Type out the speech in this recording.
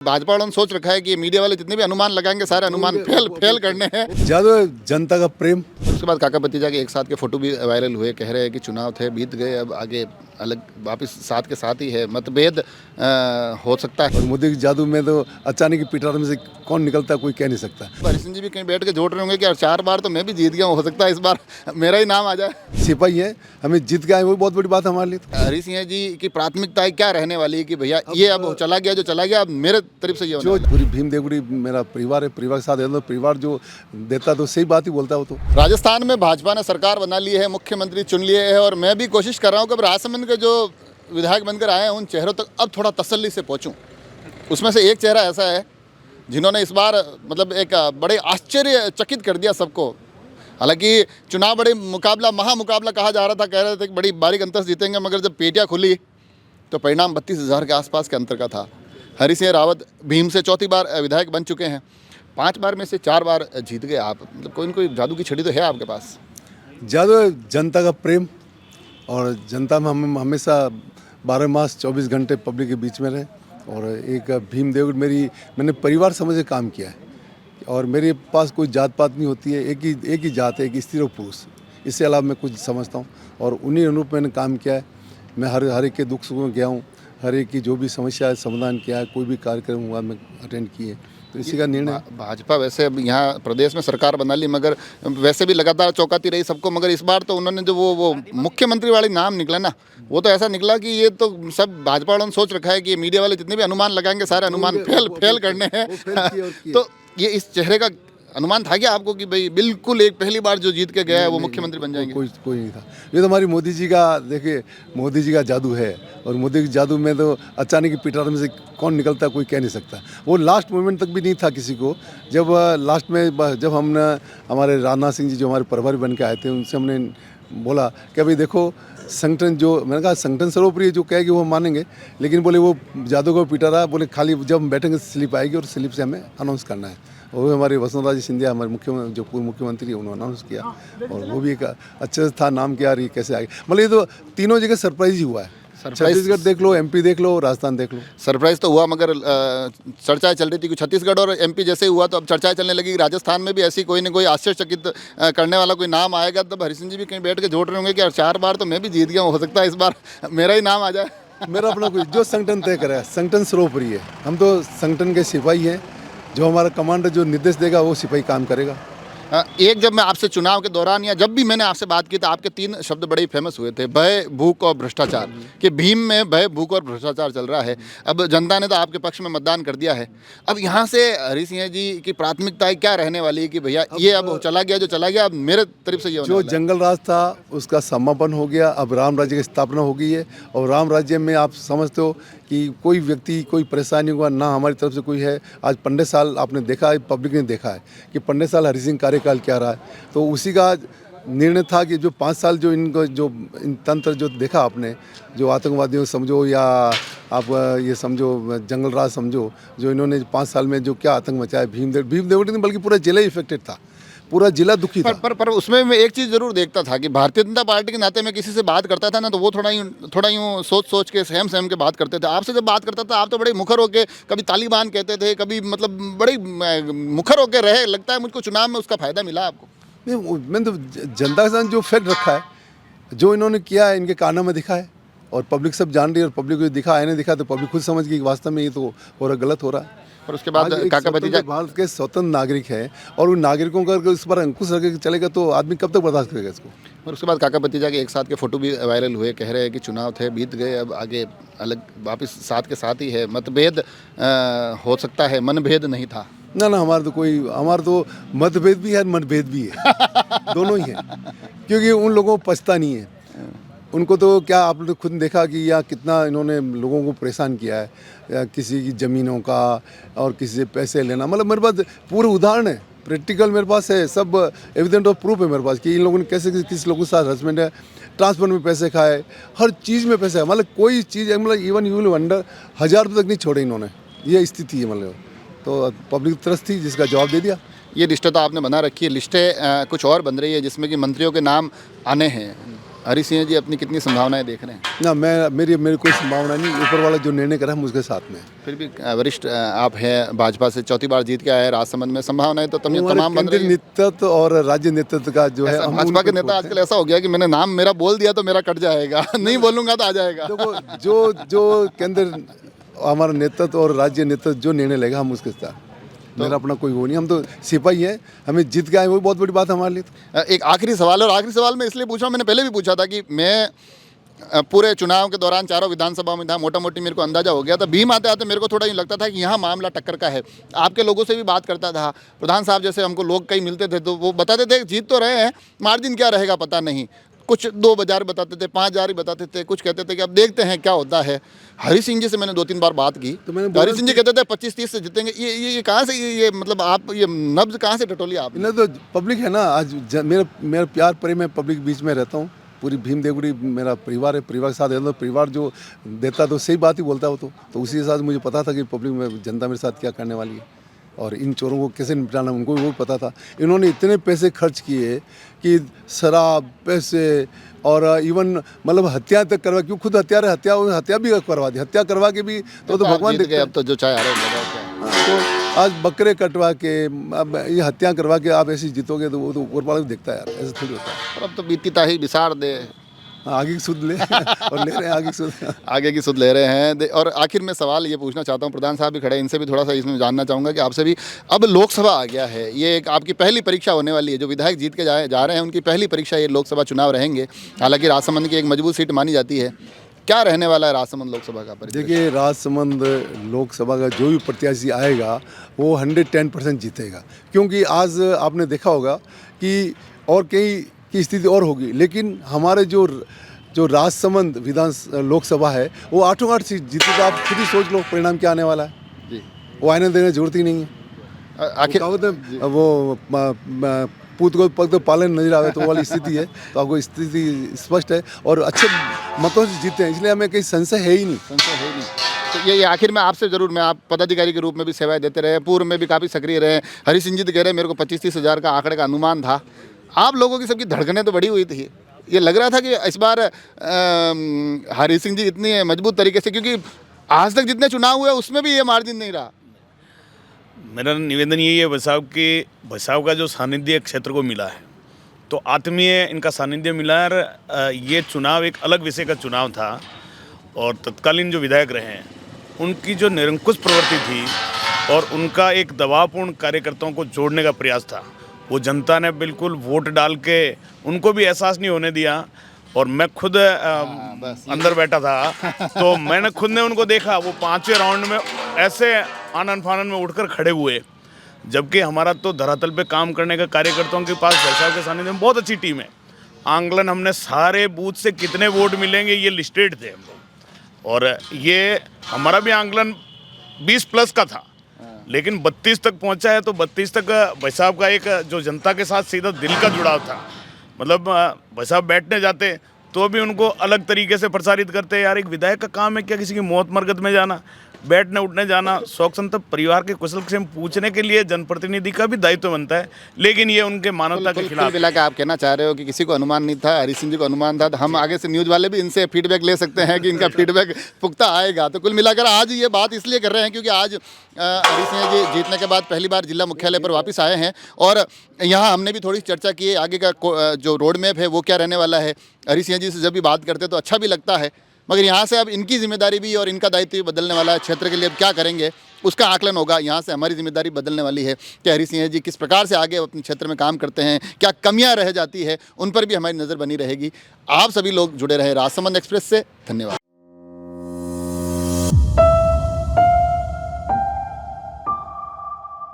भाजपा वालों ने सोच रखा है कि मीडिया वाले जितने भी अनुमान लगाएंगे सारे अनुमान फेल करने हैं। ज्यादा जनता का प्रेम। उसके बाद काका भतीजा के एक साथ के फोटो भी वायरल हुए, कह रहे हैं कि चुनाव थे बीत गए, अब आगे अलग वापस साथ के साथ ही है, मतभेद हो सकता है। और मोदी के जादू में तो अचानक ही पिटार में से कौन निकलता है कोई कह नहीं सकता। हरि सिंह जी भी कहीं बैठ के जोड़ रहे होंगे कि यार 4 बार तो मैं भी जीत गया हूँ, हो सकता है इस बार मेरा ही नाम आ जाए। सिपाही है, हमें जीत गए वो बहुत बड़ी बात है हमारे लिए। हरि सिंह जी की प्राथमिकताएं क्या रहने वाली है कि भैया ये अब चला गया जो चला गया, अब मेरे तरफ से ये होने जो वाला है। पूरी भीम देवगुड़ी मेरा परिवार है, परिवार के साथ रहता हूं, परिवार जो देता तो सही बात ही बोलता है वो तो। राजस्थान में भाजपा ने सरकार बना ली है, मुख्यमंत्री चुन लिए है, और मैं भी कोशिश कर रहा हूँ कि अब राजसमंद के जो विधायक बनकर आए हैं उन चेहरों तक अब थोड़ा तसल्ली से पहुँचूँ। उसमें से एक चेहरा ऐसा है जिन्होंने इस बार मतलब एक बड़े आश्चर्यचकित कर दिया सबको। हालांकि चुनाव बड़े मुकाबला महामुकाबला कहा जा रहा था, कह रहे थे कि बड़ी बारीक अंतर से जीतेंगे, मगर जब पेटियाँ खुली तो परिणाम 32,000 के आसपास के अंतर का था। हरि सिंह रावत भीम से चौथी बार विधायक बन चुके हैं, 5 बार में से 4 बार जीत गए आप। मतलब कोई न कोई जादू की छड़ी तो है आपके पास। ज्यादा जनता का प्रेम, और जनता में हम हमेशा 12 मास 24 घंटे पब्लिक के बीच में रहे। और एक भीम देवगुड़ी मैंने परिवार समझ के काम किया है, और मेरे पास कोई जात पात नहीं होती है, एक ही जात है, एक स्त्री और पुरुष, इससे अलावा मैं कुछ समझता हूँ। और उन्हीं अनुरूप मैंने काम किया है। मैं हर एक के दुख सुख में गया हूँ, हर एक की जो भी समस्या है समाधान किया है, कोई भी कार्यक्रम हुआ मैं अटेंड किए, तो इसी का निर्णय। भाजपा वैसे अब यहाँ प्रदेश में सरकार बना ली, मगर वैसे भी लगातार चौंकाती रही सबको, मगर इस बार तो उन्होंने जो वो मुख्यमंत्री वाली नाम निकला ना, वो तो ऐसा निकला कि ये तो सब भाजपा वालों ने सोच रखा है कि मीडिया वाले जितने भी अनुमान लगाएंगे सारे अनुमान फेल करने हैं। तो ये इस चेहरे का अनुमान था क्या आपको कि भाई बिल्कुल एक पहली बार जो जीत के गया है वो मुख्यमंत्री बन जाएंगे? कोई नहीं था। ये तो हमारी मोदी जी का, देखिए मोदी जी का जादू है, और मोदी के जादू में तो अचानक ही पिटार में से कौन निकलता है कोई कह नहीं सकता। वो लास्ट मोमेंट तक भी नहीं था किसी को। जब लास्ट में जब हमने हमारे राजनाथ सिंह जी जो हमारे प्रभारी बन के आए थे, उनसे हमने बोला कि भाई देखो संगठन जो, मैंने कहा संगठन सर्वोपरि जो कहेगी वो हम मानेंगे, लेकिन बोले वो जादू को पिटा रहा, बोले खाली जब हम बैठेंगे स्लिप आएगी और स्लिप से हमें अनाउंस करना है। वो हमारे वसुंधरा जी सिंधिया हमारे मुख्यमंत्री जो पूर्व मुख्यमंत्री उन्होंने अनाउंस किया, और वो भी एक अच्छे से था नाम किया, ये कैसे आगे, मतलब ये तो तीनों जगह सरप्राइज ही हुआ है। छत्तीसगढ़ देख लो, एमपी देख लो, राजस्थान देख लो। सरप्राइज तो हुआ, मगर चर्चाएं चल रही थी कि छत्तीसगढ़ और एमपी जैसे हुआ तो अब चर्चाएं चलने लगी राजस्थान में भी ऐसी कोई न कोई आश्चर्यचकित करने वाला कोई नाम आएगा। तब हरि सिंह जी भी कहीं बैठ के जोड़ रहे होंगे कि यार 4 बार तो मैं भी जीत गया हूँ, हो सकता है इस बार मेरा ही नाम आ जाए। मेरा अपना कोई जो संगठन तय करे, संगठन सर्वोपरि है। हम तो संगठन के सिपाही हैं, जो हमारा कमांडर जो निर्देश देगा वो सिपाही काम करेगा। एक जब मैं आपसे चुनाव के दौरान या जब भी मैंने आपसे बात की तो आपके 3 शब्द बड़े फेमस हुए थे, भय, भूख और भ्रष्टाचार, कि भीम में भय, भूख और भ्रष्टाचार चल रहा है। अब जनता ने तो आपके पक्ष में मतदान कर दिया है, अब यहाँ से हरि सिंह जी की प्राथमिकताएं क्या रहने वाली है कि भैया ये अब चला गया जो चला गया, अब मेरे तरफ से ये जो जंगल राज था उसका समापन हो गया, अब राम राज्य की स्थापना हो गई है। और राम राज्य में आप समझते हो कि कोई व्यक्ति कोई परेशानी हुआ ना हमारी तरफ से कोई है। आज 15 साल आपने देखा है, पब्लिक ने देखा है कि 15 साल हरि सिंह कार्यकाल क्या रहा है, तो उसी का निर्णय था कि जो 5 साल जो इनको जो इन तंत्र जो देखा आपने, जो आतंकवादियों समझो या आप ये समझो जंगल राज समझो, जो इन्होंने 5 साल में जो क्या आतंक मचाया भीम देवगुड़ी नहीं बल्कि पूरा जिला इफेक्टेड था, पूरा जिला दुखी था। पर उसमें मैं एक चीज़ जरूर देखता था कि भारतीय जनता पार्टी के नाते में किसी से बात करता था ना, तो वो थोड़ा यूँ सोच के सहम के बात करते थे। आपसे जब बात करता था आप तो बड़े मुखर होके, कभी तालिबान कहते थे, कभी मतलब बड़े मुखर होके रहे। लगता है मुझको चुनाव में उसका फायदा मिला आपको? नहीं, मैंने तो जनता के साथ जो फैक्ट रखा है, जो इन्होंने किया है, इनके कारनामे दिखा है, और पब्लिक सब जान रही है, और पब्लिक को दिखा है नहीं दिखा तो पब्लिक खुद समझ गई वास्तव में ये तो हो रहा, गलत हो रहा है। और उसके बाद काका भतीजा भारत के स्वतंत्र नागरिक है, और उन नागरिकों का इस पर अंकुश रख के चलेगा तो आदमी कब तक बर्दाश्त करेगा इसको। और उसके बाद काका भतीजा के एक साथ के फोटो भी वायरल हुए, कह रहे हैं कि चुनाव थे बीत गए, अब आगे अलग वापस साथ के साथ ही है, मतभेद हो सकता है, मनभेद नहीं था। ना हमारा तो मतभेद भी है, मनभेद भी है दोनों ही है, क्योंकि उन लोगों को पछता नहीं है। उनको तो क्या आपने खुद देखा कि या कितना इन्होंने लोगों को परेशान किया है, या किसी की ज़मीनों का और किसी से पैसे लेना, मतलब मेरे पास पूरे उदाहरण है, प्रैक्टिकल मेरे पास है, सब एविडेंट और प्रूफ है मेरे पास कि इन लोगों ने कैसे किस लोगों के साथ हरासमेंट है, ट्रांसपोर्ट में पैसे खाए, हर चीज़ में पैसे, मतलब कोई चीज़, मतलब इवन यू विल वंडर 1000 रुपये तक नहीं छोड़े इन्होंने, ये स्थिति है। मतलब तो पब्लिक तरस थी जिसका जवाब दे दिया। ये लिस्टें तो आपने बना रखी है, लिस्टें कुछ और बन रही है जिसमें कि मंत्रियों के नाम आने हैं, हरी सिंह जी अपनी कितनी संभावनाएं देख रहे हैं? ना मेरी कोई संभावना नहीं, ऊपर वाला जो निर्णय करा है हम उसके साथ में। फिर भी वरिष्ठ आप हैं, भाजपा से चौथी बार जीत के आए हैं, राजसमंद में संभावनाएं तो तमाम बन केंद्रीय रही है। नेतृत्व और राज्य नेतृत्व का जो है हम भाजपा के उनको नेता आजकल ऐसा हो गया कि मैंने नाम मेरा बोल दिया तो मेरा कट जाएगा, नहीं बोलूंगा तो आ जाएगा। देखो, जो केंद्र हमारा नेतृत्व और राज्य नेतृत्व जो निर्णय लेगा हम उसके साथ, मेरा अपना कोई वो नहीं, हम तो सिपाही हैं, हमें जीत के आए वो बहुत बड़ी बात है हमारे लिए। एक आखिरी सवाल, और आखिरी सवाल मैं इसलिए पूछा, मैंने पहले भी पूछा था कि मैं पूरे चुनाव के दौरान चारों विधानसभा में था, मोटा मोटी मेरे को अंदाजा हो गया था। भीम आते आते मेरे को थोड़ा यूँ लगता था कि यहाँ मामला टक्कर का है। आपके लोगों से भी बात करता था, प्रधान साहब जैसे हमको लोग कई मिलते थे तो वो बताते थे जीत तो रहे हैं, मार्जिन क्या रहेगा पता नहीं, कुछ 2,000 बताते थे, 5,000 ही बताते थे, कुछ कहते थे कि अब देखते हैं क्या होता है। हरी सिंह जी से मैंने 2-3 बार बात की तो मैंने तो हरी सिंह जी कहते थे 25-30 से जीतेंगे। ये कहाँ से ये मतलब आप ये नब्ज कहाँ से टटोली आप? इन्हें तो पब्लिक है ना, आज मेरा प्यार प्रेम में पब्लिक बीच में रहता हूँ, पूरी भीम देवगुड़ी मेरा परिवार है, परिवार के साथ रहता हूँ, परिवार जो देता तो सही बात ही बोलता हो तो उसी के साथ मुझे पता था कि पब्लिक में जनता मेरे साथ क्या करने वाली है और इन चोरों को कैसे निपटाना उनको भी वो पता था। इन्होंने इतने पैसे खर्च किए कि शराब, पैसे और इवन मतलब हत्या तक करवा, क्यों खुद हत्या भी करवा दी, हत्या करवा के भी तो भगवान देखते हैं। अब तो जो चाहे आ रहे हैं तो आज बकरे कटवा के अब ये हत्या करवा के आप ऐसे जीतोगे तो वो तो ऊपर वाला भी देखता है यार, ऐसा थोड़ी होता है। अब तो बीती ताही बिसार दे, आगे की सुध ले और ले रहे हैं आगे की सुध। आगे की सुध ले रहे हैं। और आखिर में सवाल ये पूछना चाहता हूँ, प्रधान साहब भी खड़े हैं, इनसे भी थोड़ा सा इसमें जानना चाहूँगा कि आपसे भी, अब लोकसभा आ गया है, ये एक आपकी पहली परीक्षा होने वाली है, जो विधायक जीत के जा रहे हैं उनकी पहली परीक्षा ये लोकसभा चुनाव रहेंगे। हालांकि राजसमंद की एक मजबूत सीट मानी जाती है, क्या रहने वाला है राजसमंद लोकसभा का परिदृश्य? देखिए, राजसमंद लोकसभा का जो भी प्रत्याशी आएगा वो 110% जीतेगा, क्योंकि आज आपने देखा होगा कि और कई की स्थिति और होगी, लेकिन हमारे जो राजसमंद लोकसभा है वो 8 सीट जीती, तो आप खुद ही सोच लो परिणाम क्या आने वाला है जी। वो आने देने की जरूरत ही नहीं है। आखिर वो पूत को पग तो पालन नजर आवे तो वो वाली स्थिति है, तो आपको स्थिति स्पष्ट है और अच्छे मतों से जीते हैं, इसलिए हमें कहीं संशय है ही नहीं। संशय है नहीं। तो ये आखिर में आपसे जरूर, मैं आप पदाधिकारी के रूप में भी सेवाएं देते रहे, पूर्व में भी काफ़ी सक्रिय रहे। हरी सिंह जी तो कह रहे हैं मेरे को 25-30 हज़ार का आंकड़े का अनुमान था। आप लोगों की सबकी धड़कनें तो बढ़ी हुई थी, ये लग रहा था कि इस बार हरी सिंह जी इतनी मजबूत तरीके से, क्योंकि आज तक जितने चुनाव हुए उसमें भी ये मार्जिन नहीं रहा। मेरा निवेदन यही है बचाव का जो सानिध्य क्षेत्र को मिला है, तो आत्मीय इनका सानिध्य मिला है। ये चुनाव एक अलग विषय का चुनाव था और तत्कालीन जो विधायक रहे हैं उनकी जो निरंकुश प्रवृत्ति थी और उनका एक दबावपूर्ण कार्यकर्ताओं को जोड़ने का प्रयास था, वो जनता ने बिल्कुल वोट डाल के उनको भी एहसास नहीं होने दिया। और मैं खुद अंदर बैठा था तो मैंने खुद ने उनको देखा, वो 5वें राउंड में ऐसे आनन फानन में उठकर खड़े हुए, जबकि हमारा तो धरातल पे काम करने का कार्यकर्ताओं के पास बचाव के सानिध्य में बहुत अच्छी टीम है। आंकलन हमने सारे बूथ से कितने वोट मिलेंगे ये लिस्टेड थे हम लोग, और ये हमारा भी आंकलन 20+ का था, लेकिन 32 तक पहुंचा है। तो 32 तक बचाव का एक जो जनता के साथ सीधा दिल का जुड़ाव था, मतलब बचाव बैठने जाते तो भी उनको अलग तरीके से प्रसारित करते। यार एक विधायक का काम है क्या किसी की मौत मरकत में जाना, बैठने उठने जाना, शौक संतप परिवार के कुशल क्षेम पूछने के लिए जनप्रतिनिधि का भी दायित्व बनता है, लेकिन ये उनके मानवता के खिलाफ। मिला के आप कहना चाह रहे हो कि किसी को अनुमान नहीं था, हरी सिंह जी को अनुमान था, तो हम आगे से न्यूज़ वाले भी इनसे फीडबैक ले सकते हैं कि इनका फीडबैक पुख्ता आएगा। तो कुल मिलाकर आज ये बात इसलिए कर रहे हैं क्योंकि आज हरी सिंह जी जीतने के बाद पहली बार जिला मुख्यालय पर वापस आए हैं और यहाँ हमने भी थोड़ी चर्चा की है आगे का जो रोड मैप है वो क्या रहने वाला है। हरी सिंह जी से जब भी बात करते तो अच्छा भी लगता है, मगर यहाँ से अब इनकी जिम्मेदारी भी और इनका दायित्व भी बदलने वाला है। क्षेत्र के लिए अब क्या करेंगे उसका आकलन होगा। यहाँ से हमारी जिम्मेदारी बदलने वाली है कि हरी सिंह जी किस प्रकार से आगे अपने क्षेत्र में काम करते हैं, क्या कमियाँ रह जाती है, उन पर भी हमारी नज़र बनी रहेगी। आप सभी लोग जुड़े रहे राजसमंद एक्सप्रेस से। धन्यवाद।